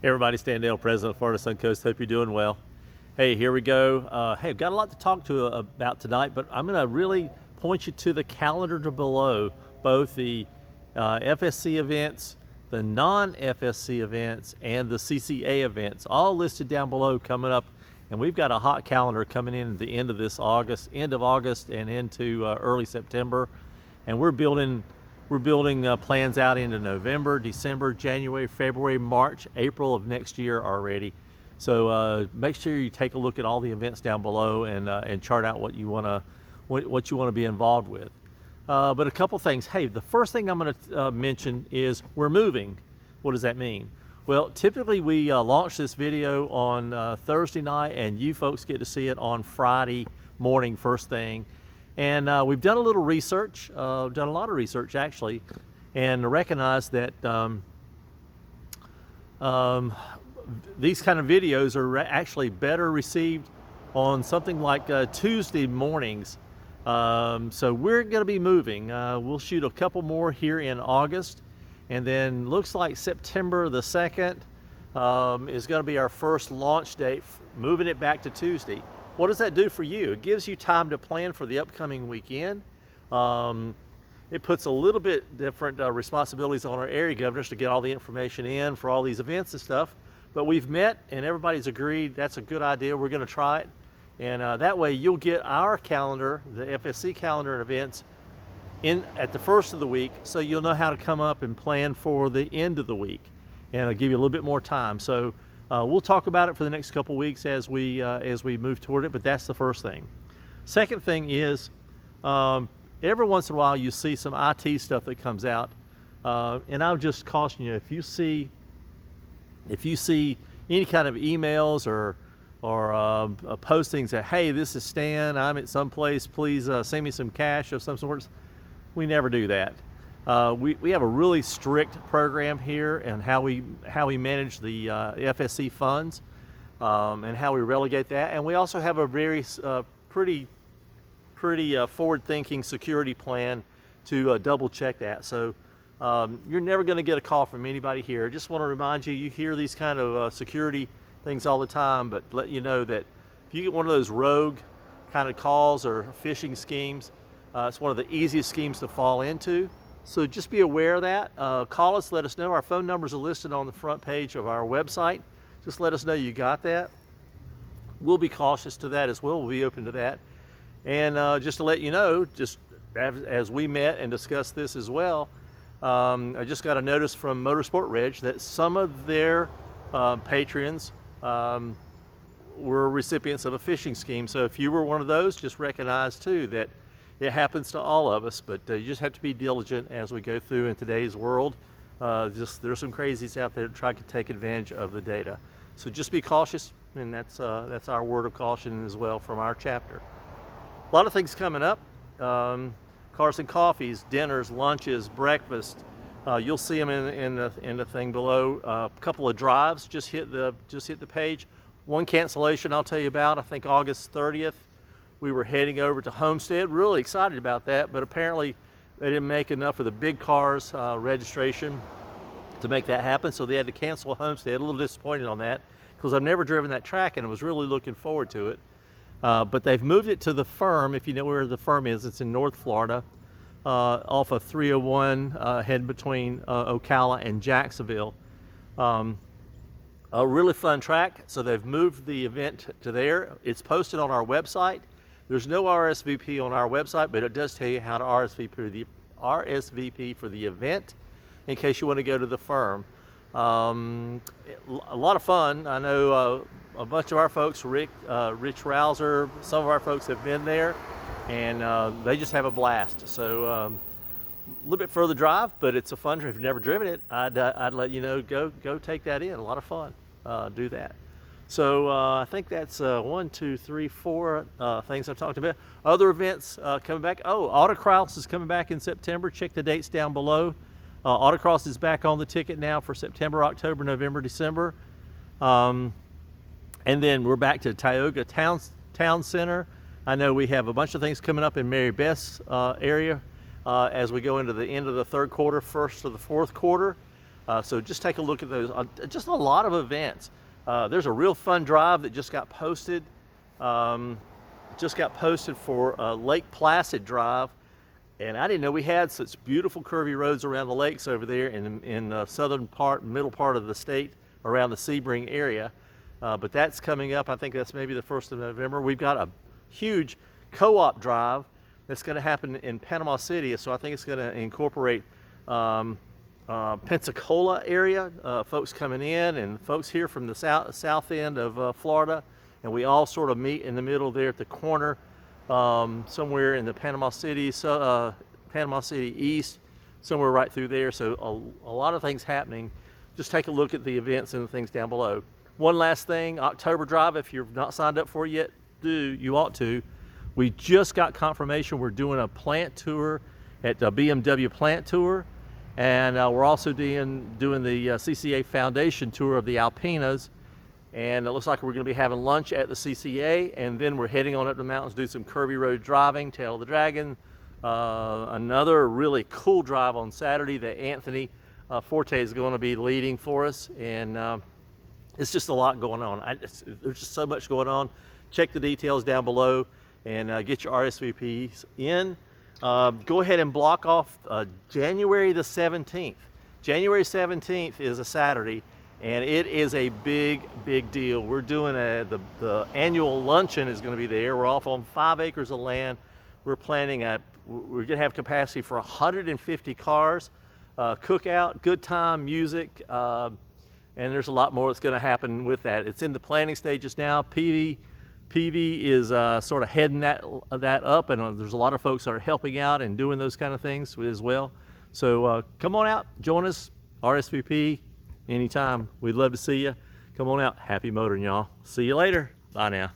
Hey everybody, Stan Dale, President of Florida Suncoast. Hope you're doing well. Hey, here we go. Hey, I've got a lot to talk to about tonight, but I'm going to really point you to the calendar below, both the FSC events, the non-FSC events, and the CCA events, all listed down below coming up. And we've got a hot calendar coming in at the end of this August, end of August, and into early September. And we're building plans out into November, December, January, February, March, April of next year already. So make sure you take a look at all the events down below and chart out what you want to be involved with. But a couple things. Hey, the first thing I'm going to mention is we're moving. What does that mean? Well, typically we launch this video on Thursday night, and you folks get to see it on Friday morning, first thing. And we've done a little research, done a lot of research actually, and recognize that these kind of videos are actually better received on something like Tuesday mornings. So we're going to be moving. We'll shoot a couple more here in August, and then looks like September the 2nd is going to be our first launch date, moving it back to Tuesday. What does that do for you? It gives you time to plan for the upcoming weekend. It puts a little bit different responsibilities on our area governors to get all the information in for all these events and stuff. But we've met and everybody's agreed that's a good idea. We're going to try it. And that way you'll get our calendar, the FSC calendar and events, in at the first of the week, so you'll know how to come up and plan for the end of the week. And it'll give you a little bit more time. So we'll talk about it for the next couple weeks as we move toward it, but that's the first thing. Second thing is, every once in a while you see some IT stuff that comes out, and I'll just caution you, if you see any kind of emails or postings that, hey, this is Stan, I'm at some place, please send me some cash of some sort, we never do that. We have a really strict program here and how we manage the FSC funds and how we relegate that, and we also have a very pretty forward-thinking security plan to double check that. So you're never going to get a call from anybody here. I just want to remind you, you hear these kind of security things all the time, but let you know that if you get one of those rogue kind of calls or phishing schemes, it's one of the easiest schemes to fall into. So just be aware of that. Call us, let us know. Our phone numbers are listed on the front page of our website. Just let us know you got that. We'll be cautious to that as well. We'll be open to that. And just to let you know, just as we met and discussed this as well, I just got a notice from Motorsport Reg that some of their patrons were recipients of a phishing scheme. So if you were one of those, just recognize too that it happens to all of us, but you just have to be diligent as we go through in today's world. There's some crazies out there that try to take advantage of the data. So just be cautious, and that's our word of caution as well from our chapter. A lot of things coming up. Cars and coffees, dinners, lunches, breakfast. You'll see them in the thing below. A couple of drives just hit the page. One cancellation I'll tell you about. I think August 30th. We were heading over to Homestead, really excited about that, but apparently they didn't make enough of the big cars registration to make that happen, so they had to cancel Homestead. A little disappointed on that, because I've never driven that track and I was really looking forward to it. But they've moved it to the Firm. If you know where the Firm is, it's in North Florida, off of 301, heading between Ocala and Jacksonville. A really fun track, so they've moved the event to there. It's posted on our website. There's no RSVP on our website, but it does tell you how to RSVP for the event in case you want to go to the Firm. A lot of fun. I know a bunch of our folks, Rich Rouser, some of our folks have been there, and they just have a blast. So a little bit further drive, but it's a fun drive. If you've never driven it, I'd let you know, go take that in. A lot of fun. Do that. So I think that's 1, 2, 3, 4 things I've talked about. Other events coming back. Oh, Autocross is coming back in September. Check the dates down below. Autocross is back on the ticket now for September, October, November, December. And then we're back to Tioga Town Center. I know we have a bunch of things coming up in Mary Beth's area as we go into the end of the third quarter, first of the fourth quarter. So just take a look at those. Just a lot of events. There's a real fun drive that just got posted. For Lake Placid Drive, and I didn't know we had such beautiful curvy roads around the lakes over there in the southern part, middle part of the state, around the Sebring area. But that's coming up. I think that's maybe the 1st of November. We've got a huge co-op drive that's going to happen in Panama City. So I think it's going to incorporate Pensacola area, folks coming in and folks here from the south end of Florida. And we all sort of meet in the middle there at the corner, somewhere in the Panama City East, somewhere right through there. So a lot of things happening. Just take a look at the events and the things down below. One last thing, October Drive, if you're not signed up for it yet, you ought to. We just got confirmation we're doing a plant tour at the BMW plant tour. And we're also doing the CCA Foundation tour of the Alpinas. And it looks like we're going to be having lunch at the CCA, and then we're heading on up the mountains, do some curvy road driving, Tail of the Dragon. Another really cool drive on Saturday that Anthony Forte is going to be leading for us. And it's just a lot going on. There's just so much going on. Check the details down below and get your RSVPs in. Go ahead and block off January the 17th. January 17th is a Saturday. And it is a big deal. We're doing the annual luncheon is going to be there. We're off on 5 acres of land. We're planning we're going to have capacity for 150 cars, cookout, good time, music, and there's a lot more that's going to happen with that. It's in the planning stages now. PV is sort of heading that up, and there's a lot of folks that are helping out and doing those kind of things as well. So come on out, join us, RSVP. Anytime. We'd love to see you. Come on out. Happy motoring, y'all. See you later. Bye now.